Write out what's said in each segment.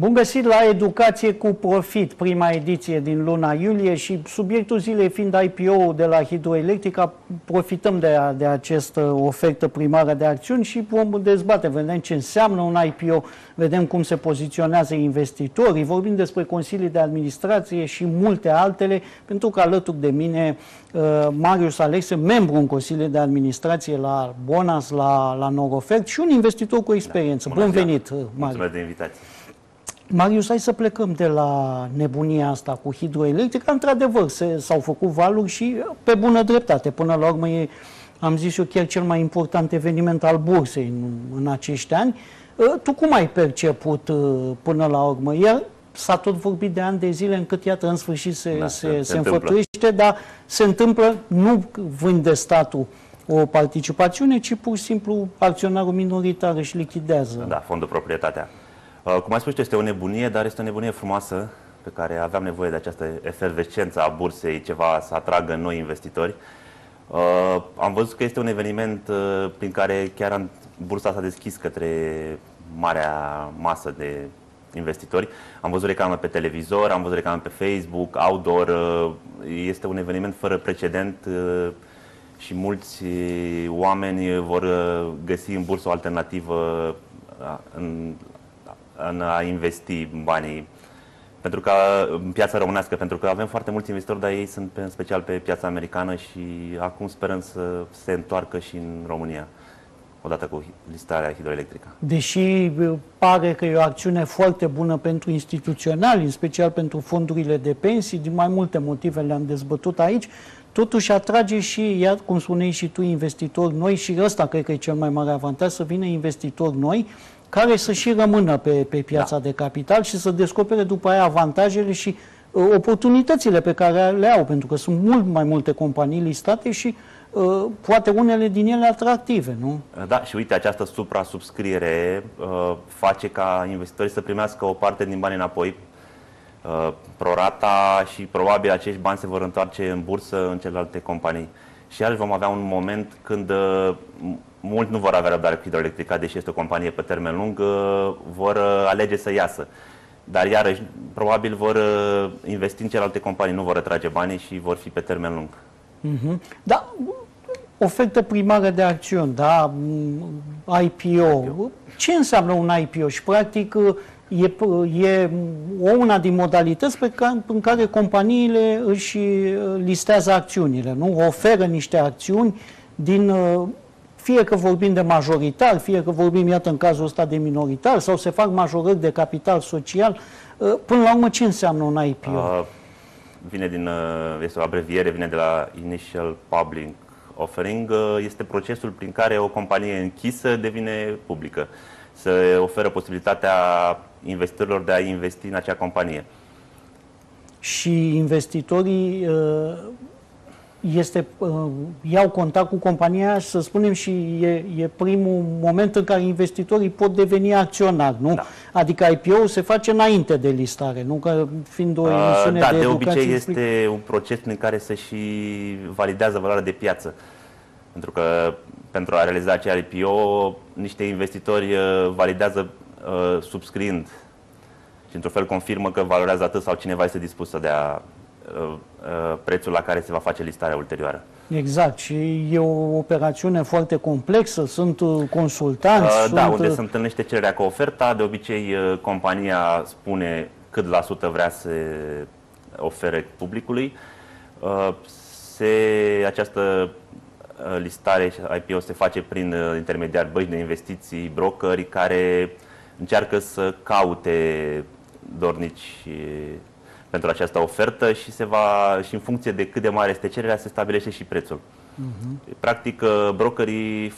Bun găsit la Educație cu Profit, prima ediție din luna iulie și subiectul zilei fiind IPO-ul de la Hidroelectrica, profităm de această ofertă primară de acțiuni și vom dezbate, vedem ce înseamnă un IPO, vedem cum se poziționează investitorii, vorbim despre consilii de administrație și multe altele, pentru că alături de mine Marius Alexe, membru în consiliul de administrație la Bonas, la Norofert și un investitor cu experiență. Da. Bun venit, Marius. Mulțumesc de invitație. Marius, hai să plecăm de la nebunia asta cu Hidroelectrica. Într-adevăr, s-au făcut valuri și pe bună dreptate. Până la urmă e, am zis eu, chiar cel mai important eveniment al bursei în acești ani. Tu cum ai perceput până la urmă? Iar s-a tot vorbit de ani de zile încât, iată, în sfârșit se înfăptuiește, dar se întâmplă, nu vinde statul o participațiune, ci pur și simplu acționarul minoritar își lichidează. Da, fondul proprietatea. Cum ai spus, este o nebunie, dar este o nebunie frumoasă pe care aveam nevoie de această efervescență a bursei, ceva să atragă noi investitori. Am văzut că este un eveniment prin care chiar bursa s-a deschis către marea masă de investitori. Am văzut reclamă pe televizor, am văzut reclamă pe Facebook, outdoor. Este un eveniment fără precedent și mulți oameni vor găsi în bursă o alternativă în a investi banii pentru că, în piața românească, pentru că avem foarte mulți investitori, dar ei sunt în special pe piața americană și acum sperăm să se întoarcă și în România, odată cu listarea Hidroelectrica. Deși pare că e o acțiune foarte bună pentru instituționali, în special pentru fondurile de pensii, din mai multe motive le-am dezbătut aici, totuși atrage și, iar cum spuneai și tu, investitori noi și ăsta cred că e cel mai mare avantaj, să vină investitori noi care să și rămână pe piața de capital și să descopere după aia avantajele și oportunitățile pe care le au, pentru că sunt mult mai multe companii listate și poate unele din ele atractive, nu? Da, și uite, această supra-subscriere face ca investitorii să primească o parte din bani înapoi, prorata, și probabil acești bani se vor întoarce în bursă în celelalte companii. Și iarăși vom avea un moment când mulți nu vor avea răbdare cu Hidroelectrica, deși este o companie pe termen lung, vor alege să iasă. Dar iarăși, probabil vor investi în celelalte companii, nu vor retrage banii și vor fi pe termen lung. Da, ofertă primară de acțiuni, da, IPO. Ce înseamnă un IPO? Și practic e una din modalități în care companiile își listează acțiunile, nu? Oferă niște acțiuni din, fie că vorbim de majoritar, fie că vorbim, iată, în cazul ăsta de minoritar, sau se fac majorări de capital social. Până la urmă, ce înseamnă un IPO? Este o abreviere, vine de la Initial Public Offering. Este procesul prin care o companie închisă devine publică. Se oferă posibilitatea investitorilor de a investi în acea companie. Și investitorii iau contact cu compania și, să spunem, și e primul moment în care investitorii pot deveni acționari, nu? Da. Adică IPO-ul se face înainte de listare, nu? Că fiind o emisiune de educație. Obicei este un proces în care se și validează valoarea de piață. Pentru că pentru a realiza acea IPO, niște investitori validează subscriind și într-un fel confirmă că valorează atât sau cineva este dispus să dea prețul la care se va face listarea ulterioară. Exact. Și e o operațiune foarte complexă, sunt consultanți. Unde se întâlnește cererea cu oferta, de obicei compania spune cât la sută vrea să ofere publicului. Această listare IPO se face prin intermediari bănci de investiții, brokeri care încearcă să caute dornici pentru această ofertă și și în funcție de cât de mare este cererea se stabilește și prețul. Practic, brokerii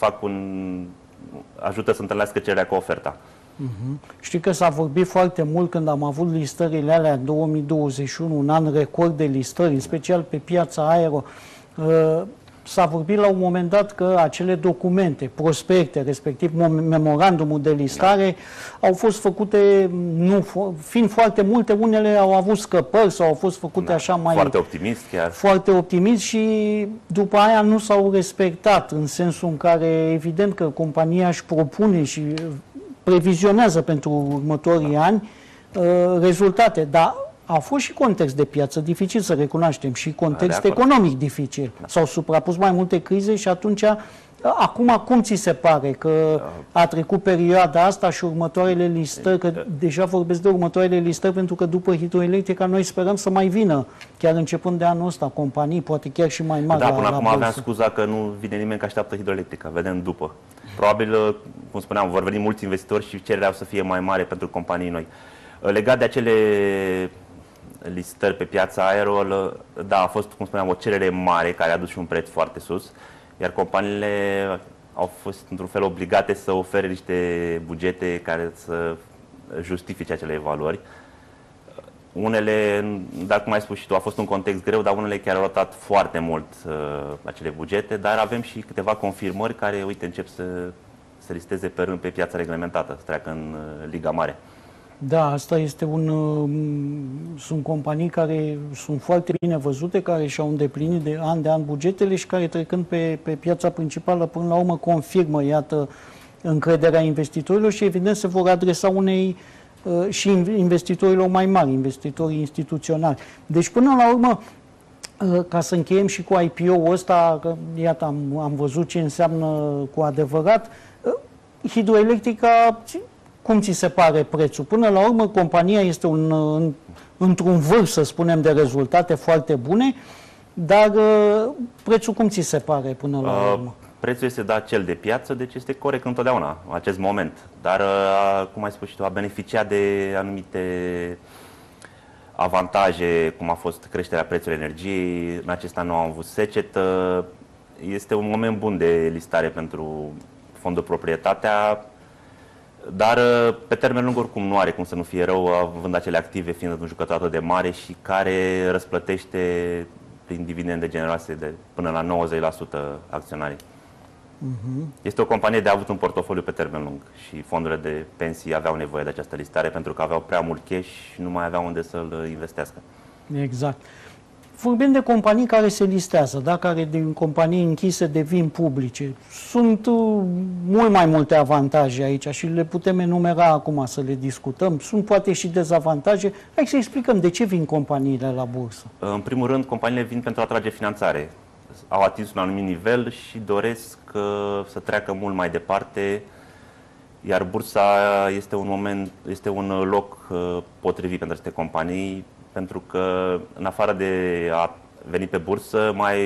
ajută să întâlnească cererea cu oferta. Știi că s-a vorbit foarte mult când am avut listările alea în 2021, un an record de listări, în special pe piața aero. S-a vorbit la un moment dat că acele documente, prospecte, respectiv memorandumul de listare, au fost făcute, fiind foarte multe, unele au avut scăpări sau au fost făcute așa mai... Foarte optimist chiar. Foarte optimist și după aia nu s-au respectat, în sensul în care, evident că compania își propune și previzionează pentru următorii ani rezultate, dar a fost și context de piață dificil, să recunoaștem, și context economic dificil. S-au suprapus mai multe crize și atunci, acum cum ți se pare că a trecut perioada asta și următoarele listări, că deja vorbesc de următoarele listări, pentru că după Hidroelectrica noi sperăm să mai vină, chiar începând de anul ăsta, companii, poate chiar și mai mari. Da, până acum aveam scuza că nu vine nimeni că așteaptă Hidroelectrica, vedem după. Probabil, cum spuneam, vor veni mulți investitori și cererea o să fie mai mare pentru companii noi. Legat de acele listări pe piața aero, da, a fost, cum spuneam, o cerere mare care a dus și un preț foarte sus, iar companiile au fost într-un fel obligate să ofere niște bugete care să justifice acele evaluări. Unele, dar cum ai spus și tu, a fost un context greu, dar unele chiar au rotat foarte mult acele bugete, dar avem și câteva confirmări care, uite, încep să se listeze pe rând pe piața reglementată, să treacă în Liga Mare. Da, asta este sunt companii care sunt foarte bine văzute, care și-au îndeplinit de an bugetele și care, trecând pe piața principală, până la urmă confirmă, iată, încrederea investitorilor și evident se vor adresa și investitorilor mai mari, investitorii instituționali. Deci, până la urmă, ca să încheiem și cu IPO-ul ăsta, că, iată, am văzut ce înseamnă cu adevărat, Hidroelectrica, cum ți se pare prețul? Până la urmă, compania este într-un vârf, să spunem, de rezultate foarte bune, dar prețul cum ți se pare până la urmă? Prețul este, da, cel de piață, deci este corect întotdeauna, în acest moment. Dar, cum ai spus și tu, a beneficiat de anumite avantaje, cum a fost creșterea prețului energiei. În acest an nu am avut secetă. Este un moment bun de listare pentru fondul proprietatea, dar pe termen lung oricum nu are cum să nu fie rău, având acele active, fiind un jucător atât de mare și care răsplătește prin dividende generoase de până la 90% acționarii. Este o companie de avut un portofoliu pe termen lung și fondurile de pensii aveau nevoie de această listare pentru că aveau prea mult cash și nu mai aveau unde să-l investească. Exact. Vorbim de companii care se listează, da? Care din companii închise devin publice. Sunt mult mai multe avantaje aici și le putem enumera acum să le discutăm. Sunt poate și dezavantaje. Hai să explicăm de ce vin companiile la bursă. În primul rând, companiile vin pentru a atrage finanțare. Au atins un anumit nivel și doresc să treacă mult mai departe, iar bursa este un loc potrivit pentru aceste companii, pentru că în afară de a veni pe bursă, mai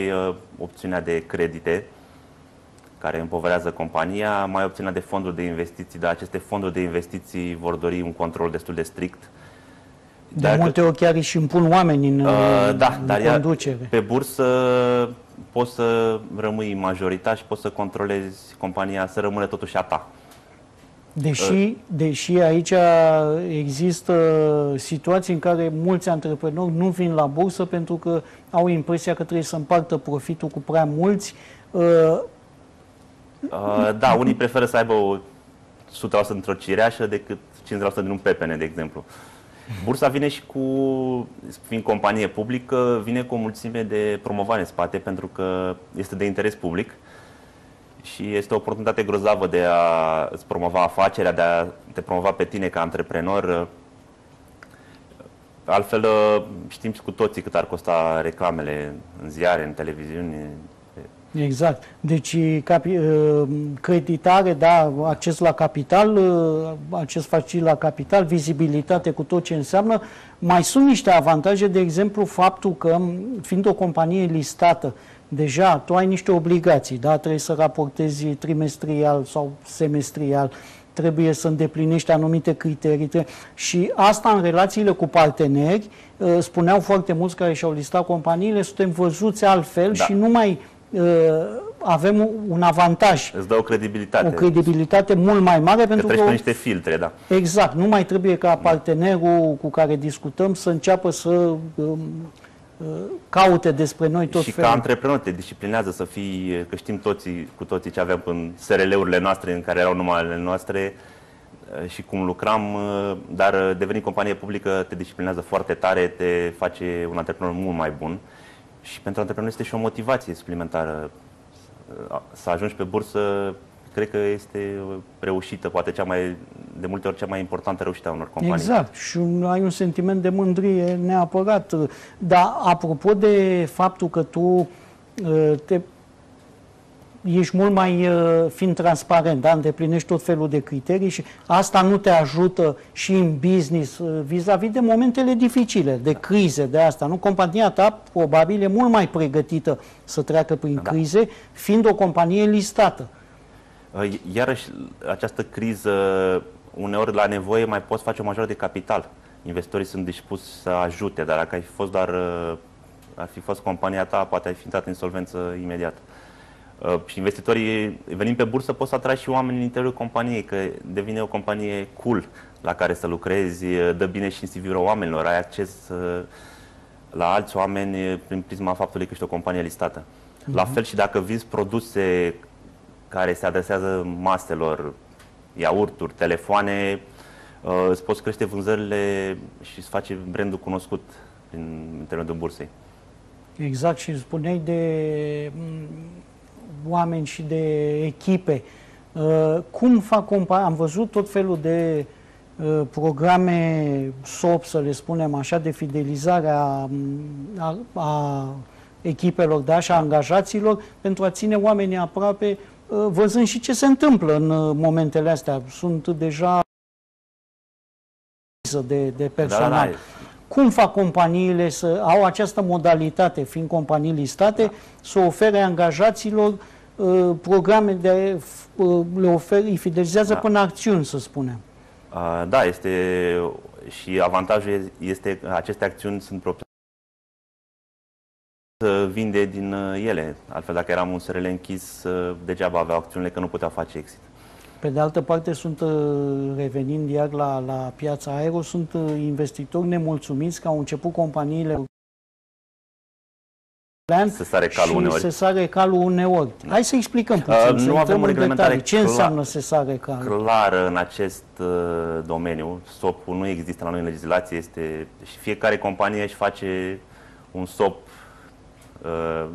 opțiunea de credite care împovărează compania, mai opțiunea de fonduri de investiții, dar aceste fonduri de investiții vor dori un control destul de strict. De multe ori chiar își impun oameni în conducere. Pe bursă poți să rămâi majoritar și poți să controlezi compania să rămână totuși a ta. Deși aici există situații în care mulți antreprenori nu vin la bursă pentru că au impresia că trebuie să împartă profitul cu prea mulți. Da, unii preferă să aibă 100% într-o cireașă decât 50% din un pepene, de exemplu. Bursa vine și fiind companie publică, vine cu o mulțime de promovare în spate pentru că este de interes public. Și este o oportunitate grozavă de a îți promova afacerea, de a te promova pe tine ca antreprenor. Altfel, știm cu toții cât ar costa reclamele în ziare, în televiziune. Exact. Deci, creditare, da, acces la capital, acces facil la capital, vizibilitate cu tot ce înseamnă. Mai sunt niște avantaje, de exemplu, faptul că, fiind o companie listată, deja tu ai niște obligații, da? Trebuie să raportezi trimestrial sau semestrial, trebuie să îndeplinești anumite criterii și asta în relațiile cu parteneri, spuneau foarte mulți care și-au listat companiile, suntem văzuți altfel și nu mai avem un avantaj. Îți dă o credibilitate. O credibilitate mult mai mare pentru că treci pe niște filtre, da. Exact, nu mai trebuie ca partenerul cu care discutăm să înceapă să caute despre noi tot și felul. Ca antreprenor te disciplinează să fii, că știm cu toții ce aveam în SRL-urile noastre în care erau numerele noastre și cum lucram, dar devenind companie publică te disciplinează foarte tare, te face un antreprenor mult mai bun și pentru antreprenor este și o motivație suplimentară. Să ajungi pe bursă, cred că este reușită, poate cea mai de multe ori cea mai importantă reușită a unor companii. Exact. Și ai un sentiment de mândrie neapărat. Dar apropo de faptul că tu ești mult mai fiind transparent, da? Îndeplinești tot felul de criterii și asta nu te ajută și în business vis-a-vis de momentele dificile, de crize, de asta. Nu? Compania ta probabil e mult mai pregătită să treacă prin crize, fiind o companie listată. Iarăși, această criză, uneori la nevoie mai poți face o majoră de capital. Investitorii sunt dispuși să ajute, dar dacă ar fi fost compania ta, poate ai fi intrat în insolvență imediat. Și investitorii, venind pe bursă, poți să atragi și oameni în interiorul companiei, că devine o companie cool la care să lucrezi, dă bine și în CV-ul oamenilor, ai acces la alți oameni prin prisma faptului că ești o companie listată. La fel și dacă vinzi produse care se adresează maselor, iaurturi, telefoane, îți poți crește vânzările și îți face brandul cunoscut în intermediul bursei. Exact, și spuneai de oameni și de echipe. Cum fac companii? Am văzut tot felul de programe SOP, să le spunem așa, de fidelizare a echipelor, da, și a angajaților, pentru a ține oamenii aproape, văzând și ce se întâmplă în momentele astea. Sunt deja de personal. Da. Cum fac companiile să au această modalitate, fiind companii listate, să ofere angajaților programe îi fidelizează până acțiuni, să spunem? Da, și avantajul este că aceste acțiuni sunt să vinde din ele. Altfel, dacă eram un SRL închis, degeaba aveau acțiunile, că nu puteau face exit. Pe de altă parte, revenind iar la piața aero, sunt investitori nemulțumiți că au început companiile se sare calul uneori. Se sare calul uneori. Hai să explicăm puțin, nu avem o reglementare ce înseamnă se sare calul clară în acest domeniu. SOP-ul nu există la noi în legislație, și fiecare companie își face un SOP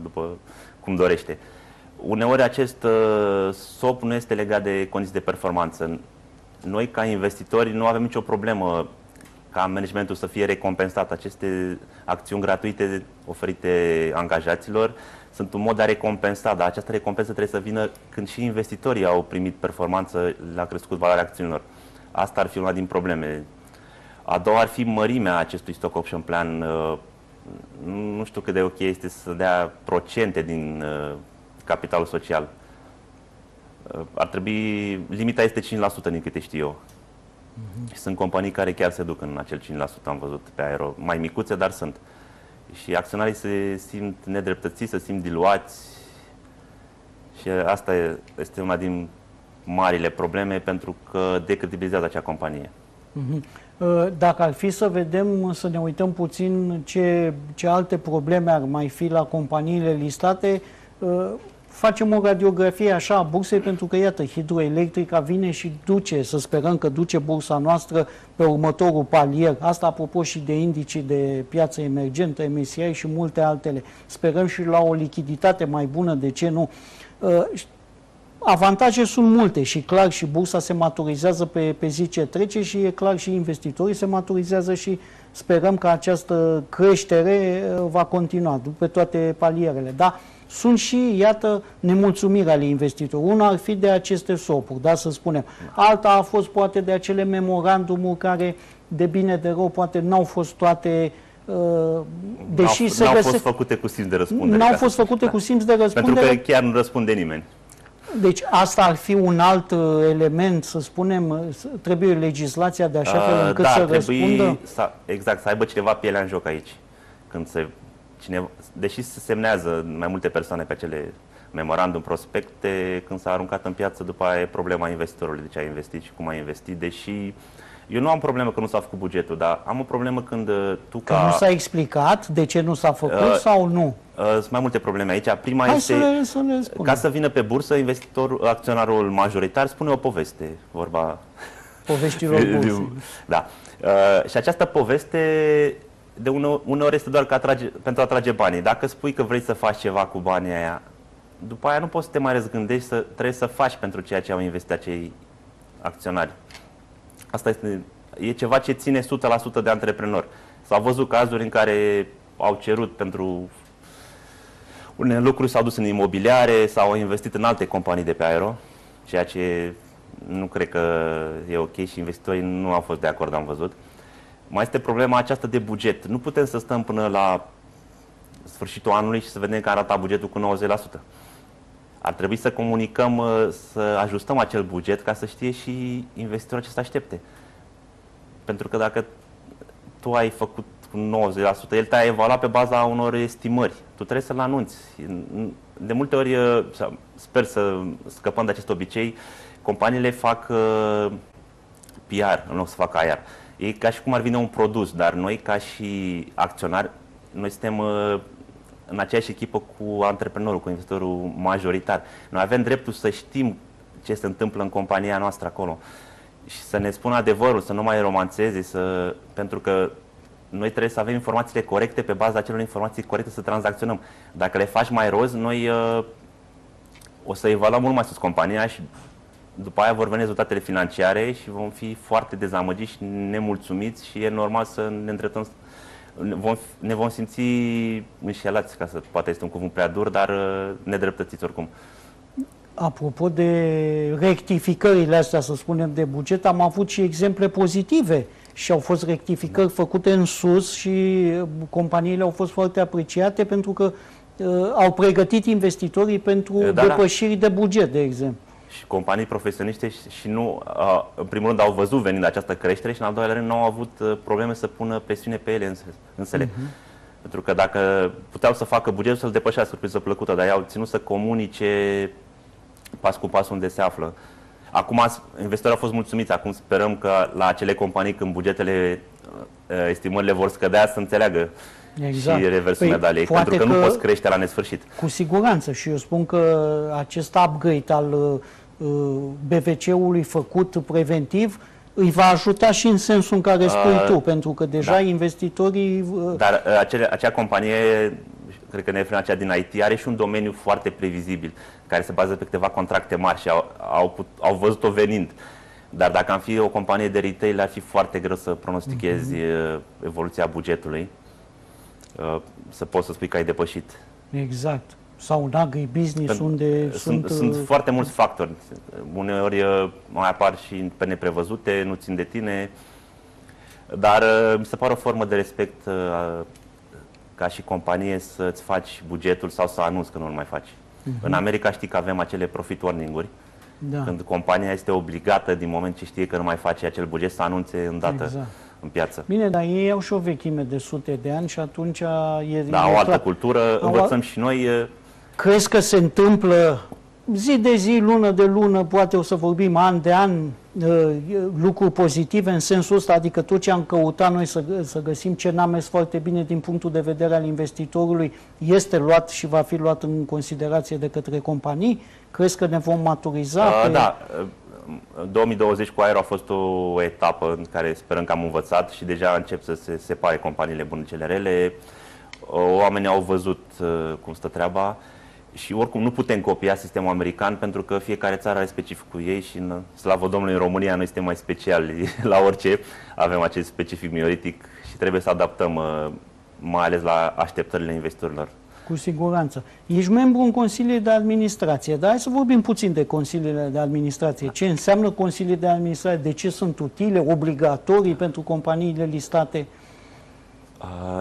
după cum dorește. Uneori acest SOP nu este legat de condiții de performanță. Noi, ca investitori, nu avem nicio problemă ca managementul să fie recompensat. Aceste acțiuni gratuite oferite angajaților sunt un mod de a recompensa, dar această recompensă trebuie să vină când și investitorii au primit performanță, le-a crescut valoarea acțiunilor. Asta ar fi una din probleme. A doua ar fi mărimea acestui stock option plan. Nu știu cât de ok este să dea procente din capitalul social. Ar trebui, limita este 5% din câte știu eu. Și sunt companii care chiar se duc în acel 5%, am văzut pe aero, mai micuțe, dar sunt. Și acționarii se simt nedreptățiți, se simt diluați și asta este una din marile probleme, pentru că decredibilizează acea companie. Dacă ar fi să vedem, să ne uităm puțin ce alte probleme ar mai fi la companiile listate, facem o radiografie așa a bursei, pentru că, iată, Hidroelectrica vine și duce, să sperăm că duce bursa noastră pe următorul palier. Asta apropo și de indicii de piață emergentă, MSCI și multe altele. Sperăm și la o lichiditate mai bună, de ce nu? Avantaje sunt multe și clar și bursa se maturizează pe zi ce trece și e clar și investitorii se maturizează și sperăm că această creștere va continua pe toate palierele. Da? Sunt și, iată, nemulțumirea ale investitorilor. Una ar fi de aceste SOP-uri, da, să spunem. Alta a fost poate de acele memorandumuri care, de bine de rău, poate n-au fost toate, deși n-au fost făcute cu simț de răspundere. N-au fost făcute cu simț de răspundere. Pentru că chiar nu răspunde nimeni. Deci asta ar fi un alt element, să spunem, trebuie legislația de așa fel încât să răspundă? Exact, să aibă cineva pielea în joc aici. Deși se semnează mai multe persoane pe acele memorandum, prospecte, când s-a aruncat în piață, după aia e problema investitorului, de ce a investit și cum a investit, deși eu nu am problemă că nu s-a făcut bugetul, dar am o problemă când tu că nu s-a explicat de ce nu s-a făcut sau nu? Sunt mai multe probleme aici. Prima este, ca să vină pe bursă, acționarul majoritar spune o poveste, vorba poveștilor bursei. Da. Și această poveste de uneori este doar pentru a atrage banii. Dacă spui că vrei să faci ceva cu banii aia, după aia nu poți să te mai răzgândești, trebuie să faci pentru ceea ce au investit acei acționari. Asta e ceva ce ține 100% de antreprenor. S-au văzut cazuri în care au cerut pentru unele lucruri, s-au dus în imobiliare sau au investit în alte companii de pe aero, ceea ce nu cred că e ok și investitorii nu au fost de acord, am văzut. Mai este problema aceasta de buget. Nu putem să stăm până la sfârșitul anului și să vedem că a ratat bugetul cu 90%. Ar trebui să comunicăm, să ajustăm acel buget ca să știe și investitorul ce să aștepte. Pentru că dacă tu ai făcut cu 90%, el te-a evaluat pe baza unor estimări. Tu trebuie să-l anunți. De multe ori, sper să scăpăm de acest obicei, companiile fac PR în loc să facă IR. E ca și cum ar vine un produs, dar noi ca și acționari, noi suntem în aceeași echipă cu antreprenorul, cu investitorul majoritar. Noi avem dreptul să știm ce se întâmplă în compania noastră acolo și să ne spună adevărul, să nu mai romanțeze, pentru că noi trebuie să avem informațiile corecte, pe baza acelor informații corecte să tranzacționăm. Dacă le faci mai roz, noi o să evaluăm mult mai sus compania și după aia vor veni rezultatele financiare și vom fi foarte dezamăgiți și nemulțumiți și e normal să ne îndreptăm, ne vom simți înșelați, ca să poate este un cuvânt prea dur, dar nedreptățiți oricum. Apropo de rectificările astea, să spunem, de buget, am avut și exemple pozitive și au fost rectificări făcute în sus și companiile au fost foarte apreciate pentru că au pregătit investitorii pentru depășiri de buget, de exemplu. Și companii profesioniste și nu, în primul rând, au văzut venind această creștere și în al doilea rând nu au avut probleme să pună presiune pe ele însele. Pentru că dacă puteau să facă bugetul să-l depășească, surpriză plăcută, dar ei au ținut să comunice pas cu pas unde se află. Acum investitorii au fost mulțumiți, acum sperăm că la acele companii când bugetele, estimările vor scădea să înțeleagă și reversul medaliei, pentru că nu poți crește la nesfârșit. Cu siguranță și eu spun că acest upgrade al BVC-ului făcut preventiv îi va ajuta și în sensul în care spui tu, pentru că deja investitorii... Dar acea companie, cred că aceea din IT, are și un domeniu foarte previzibil, care se bazează pe câteva contracte mari și au văzut-o venind. Dar dacă am fi o companie de retail, ar fi foarte greu să pronostichezi evoluția bugetului, să poți să spui că ai depășit. Exact. Sau un agribusiness unde sunt foarte mulți factori. Uneori mai apar și pe neprevăzute, nu țin de tine, dar mi se pare o formă de respect ca și companie să-ți faci bugetul sau să anunți că nu-l mai faci. În America știi că avem acele profit warning-uri, când compania este obligată, din moment ce știe că nu mai face acel buget, să anunțe îndată în piață. Bine, dar ei au și o vechime de sute de ani și atunci e... Da, o altă cultură, învățăm și noi... Crezi că se întâmplă zi de zi, lună de lună, poate o să vorbim an de an, lucruri pozitive în sensul ăsta, adică tot ce am căutat noi să găsim ce n-a mers foarte bine din punctul de vedere al investitorului este luat și va fi luat în considerație de către companii? Crezi că ne vom maturiza? Da. 2020 cu aero a fost o etapă în care sperăm că am învățat și deja încep să se separe companiile bune cele rele. Oamenii au văzut cum stă treaba și oricum nu putem copia sistemul american pentru că fiecare țară are specificul ei și, slavă Domnului, în România noi suntem mai speciali la orice. Avem acest specific mioritic și trebuie să adaptăm, mai ales la așteptările investitorilor. Cu siguranță. Ești membru în consiliile de administrație, dar hai să vorbim puțin de consiliile de administrație. Ce înseamnă consiliile de administrație? De ce sunt utile, obligatorii pentru companiile listate?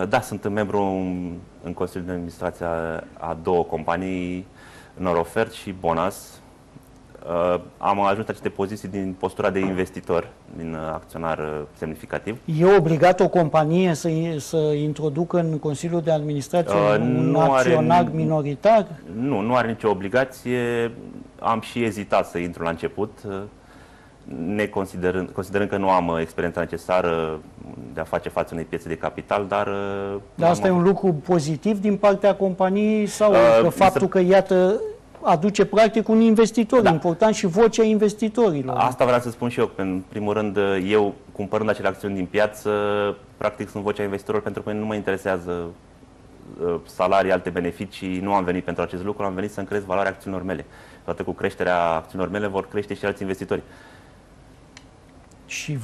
Da, sunt membru în Consiliul de Administrație a două companii, Norofert și Bonas. Am ajuns aceste poziții din postura de investitor, din acționar semnificativ. E obligat o companie să introducă în Consiliul de Administrație un acționar minoritar? Nu are nicio obligație. Am și ezitat să intru la început, considerând că nu am experiența necesară de a face față unei piețe de capital, dar... Dar asta e un lucru pozitiv din partea companiei sau faptul că, iată, aduce practic un investitor important și vocea investitorilor? Asta vreau să spun și eu. În primul rând, eu, cumpărând acele acțiuni din piață, practic sunt vocea investitorilor pentru că nu mă interesează salarii, alte beneficii. Nu am venit pentru acest lucru, am venit să-mi cresc valoarea acțiunilor mele. Toate cu creșterea acțiunilor mele vor crește și alți investitori. și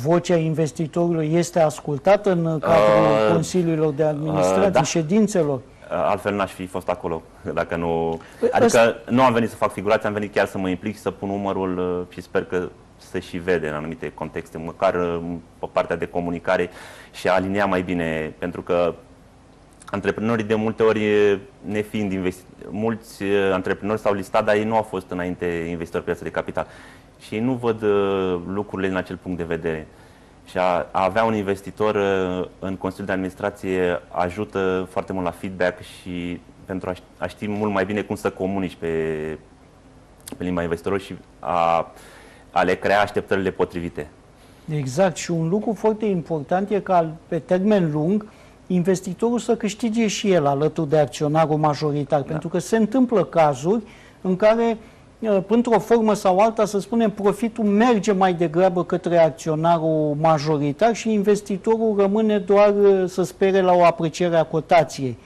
vocea investitorilor este ascultată în cadrul consiliilor de administrație, da. ședințelor? Altfel n-aș fi fost acolo, dacă nu... Adică nu am venit să fac figurație, am venit chiar să mă implic și să pun umărul și sper că se și vede în anumite contexte, măcar pe partea de comunicare și a alinia mai bine, pentru că antreprenorii de multe ori, nefiind mulți antreprenori s-au listat, dar ei nu au fost înainte investitori pe piața de capital și ei nu văd lucrurile din acel punct de vedere. Și a avea un investitor în Consiliul de Administrație ajută foarte mult la feedback și pentru a ști mult mai bine cum să comunici pe limba investitorilor și a le crea așteptările potrivite. Exact. Și un lucru foarte important e ca pe termen lung investitorul să câștige și el alături de acționarul majoritar. Da. Pentru că se întâmplă cazuri în care, într-o formă sau alta, să spunem, profitul merge mai degrabă către acționarul majoritar și investitorul rămâne doar să spere la o apreciere a cotației.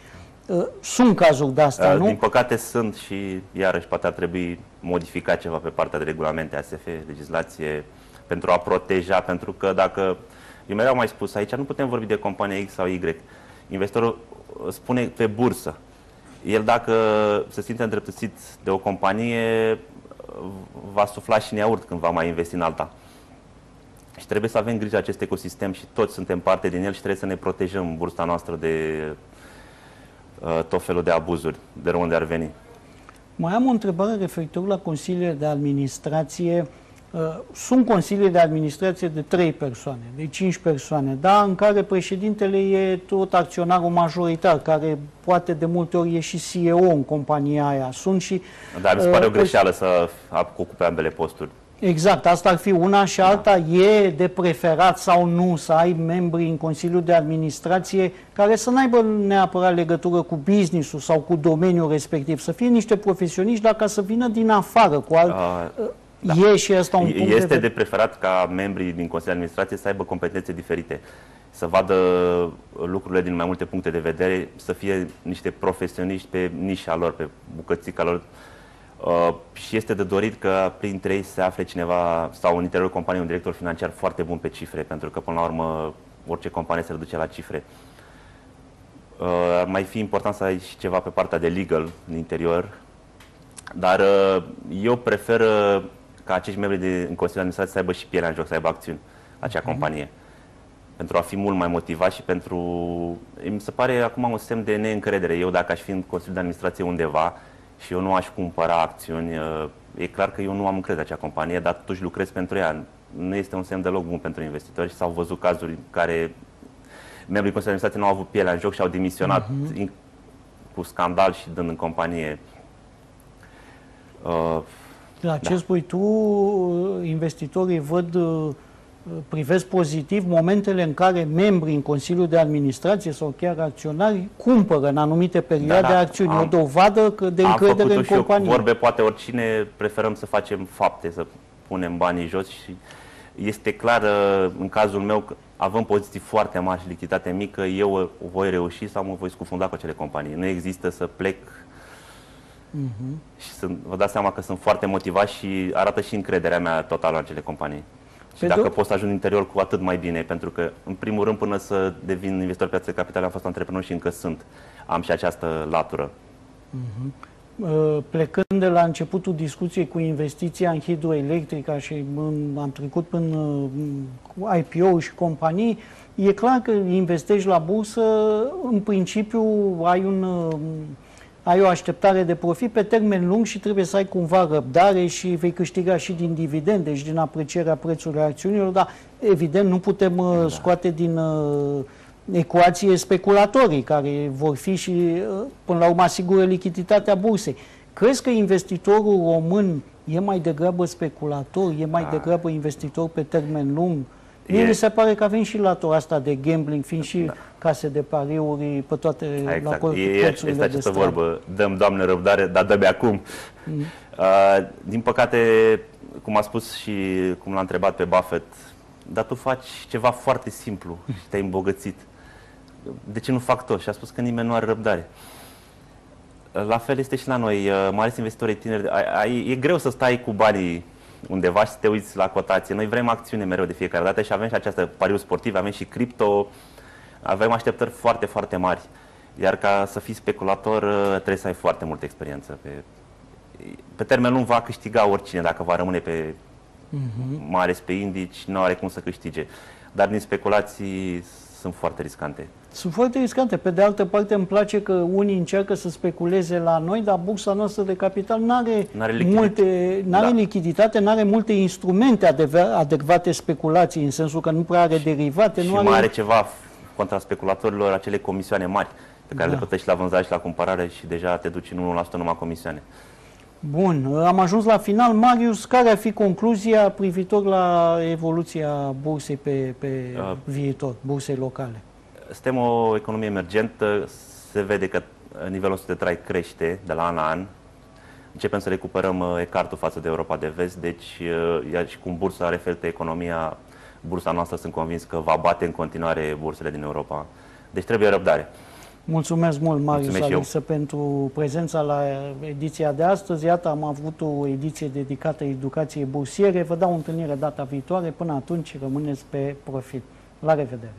Sunt cazuri de asta, nu? Din păcate sunt și, iarăși, poate ar trebui modificat ceva pe partea de regulamente ASF, legislație, pentru a proteja, pentru că dacă, eu mereu am mai spus, aici nu putem vorbi de companie X sau Y. Investorul spune pe bursă. El, dacă se simte îndreptățit de o companie, va sufla și în iaurt când va mai investi în alta. Și trebuie să avem grijă acest ecosistem și toți suntem parte din el și trebuie să ne protejăm bursa noastră de tot felul de abuzuri, de unde ar veni. Mai am o întrebare referitor la consiliile de administrație. Sunt consilii de administrație de 3 persoane, de 5 persoane, da, în care președintele e tot acționarul majoritar, care poate de multe ori e și CEO în compania aia. Sunt și... Dar mi se pare o greșeală să ocupe ambele posturi. Exact, asta ar fi una și alta. E de preferat sau nu să ai membri în Consiliul de Administrație care să n-aibă neapărat legătură cu business-ul sau cu domeniul respectiv, să fie niște profesioniști, dar ca să vină din afară cu alt... Da. E și asta un punct este de preferat ca membrii din Consiliul de Administrație să aibă competențe diferite, să vadă lucrurile din mai multe puncte de vedere, să fie niște profesioniști pe nișa lor, pe bucățica lor. Și este de dorit că printre ei se afle cineva sau în interiorul companiei un director financiar foarte bun pe cifre, pentru că până la urmă orice companie se reduce la cifre. Ar mai fi important să ai și ceva pe partea de legal în interior, dar eu prefer ca acești membri în Consiliul de Administrație să aibă și pielea în joc, să aibă acțiuni la acea companie. Pentru a fi mult mai motivat și pentru... Mi se pare acum un semn de neîncredere. Eu, dacă aș fi în Consiliul de Administrație undeva și eu nu aș cumpăra acțiuni, e clar că eu nu am încredere în acea companie, dar totuși lucrez pentru ea. Nu este un semn deloc bun pentru investitori și s-au văzut cazuri în care membrii Consiliului de Administrație nu au avut pielea în joc și au demisionat cu scandal și dând în companie... La ce spui tu, investitorii privesc pozitiv momentele în care membrii în Consiliul de Administrație sau chiar acționari cumpără în anumite perioade acțiuni, o dovadă de încredere în companie. Vorbe, poate oricine, preferăm să facem fapte, să punem banii jos și este clar, în cazul meu, că având poziții foarte mari și lichiditate mică, eu voi reuși sau mă voi scufunda cu acele companii. Nu există să plec și vă dați seama că sunt foarte motivat și arată și încrederea mea totală în acele companii. Și dacă pot să ajung în interior, cu atât mai bine, pentru că, în primul rând, până să devin investitor pe piața de capital, am fost antreprenor și încă sunt. Am și această latură. Plecând de la începutul discuției cu investiția în hidroelectrica și am trecut până IPO și companii, e clar că investești la bursă, în principiu ai o așteptare de profit pe termen lung și trebuie să ai cumva răbdare și vei câștiga și din dividende și din aprecierea prețurilor acțiunilor, dar evident nu putem scoate din ecuație speculatorii care vor fi și până la urmă asigură lichiditatea bursei. Crezi că investitorul român e mai degrabă speculator, e mai degrabă investitor pe termen lung? Mie mi se pare că avem și latura asta de gambling, fiind și case de pariuri pe toate colțurile este această vorbă, dăm, Doamne, răbdare, dar dă-mi acum. Din păcate, cum a spus și cum l-a întrebat pe Buffett, dar tu faci ceva foarte simplu și te-ai îmbogățit. De ce nu fac tot? Și a spus că nimeni nu are răbdare. La fel este și la noi, mai ales investitorii tineri. E greu să stai cu banii undeva și să te uiți la cotație. Noi vrem acțiune mereu de fiecare dată și avem și această pariuri sportive, avem și cripto, avem așteptări foarte, foarte mari. Iar ca să fii speculator trebuie să ai foarte multă experiență. Pe termen lung va câștiga oricine dacă va rămâne pe mai ales pe indici, nu are cum să câștige. Dar din speculații sunt foarte riscante. Sunt foarte riscante. Pe de altă parte, îmi place că unii încearcă să speculeze la noi, dar bursa noastră de capital nu are lichiditate, nu are multe instrumente adecvate speculații, în sensul că nu prea are derivate. Și nu mai are ceva contra speculatorilor, acele comisioane mari, pe care le plătești la vânzare și la cumpărare și deja te duci în 1% numai comisioane. Bun, am ajuns la final. Marius, care ar fi concluzia privitor la evoluția bursei pe viitor, bursei locale? Suntem o economie emergentă, se vede că nivelul nostru de trai crește de la an la an. Începem să recuperăm ecartul față de Europa de Vest, deci iar și cum bursa reflectă economia, bursa noastră sunt convins că va bate în continuare bursele din Europa. Deci trebuie răbdare. Mulțumesc mult, Marius Alixă, pentru prezența la ediția de astăzi. Iată, am avut o ediție dedicată educației bursiere. Vă dau o întâlnire data viitoare. Până atunci, rămâneți pe profil. La revedere!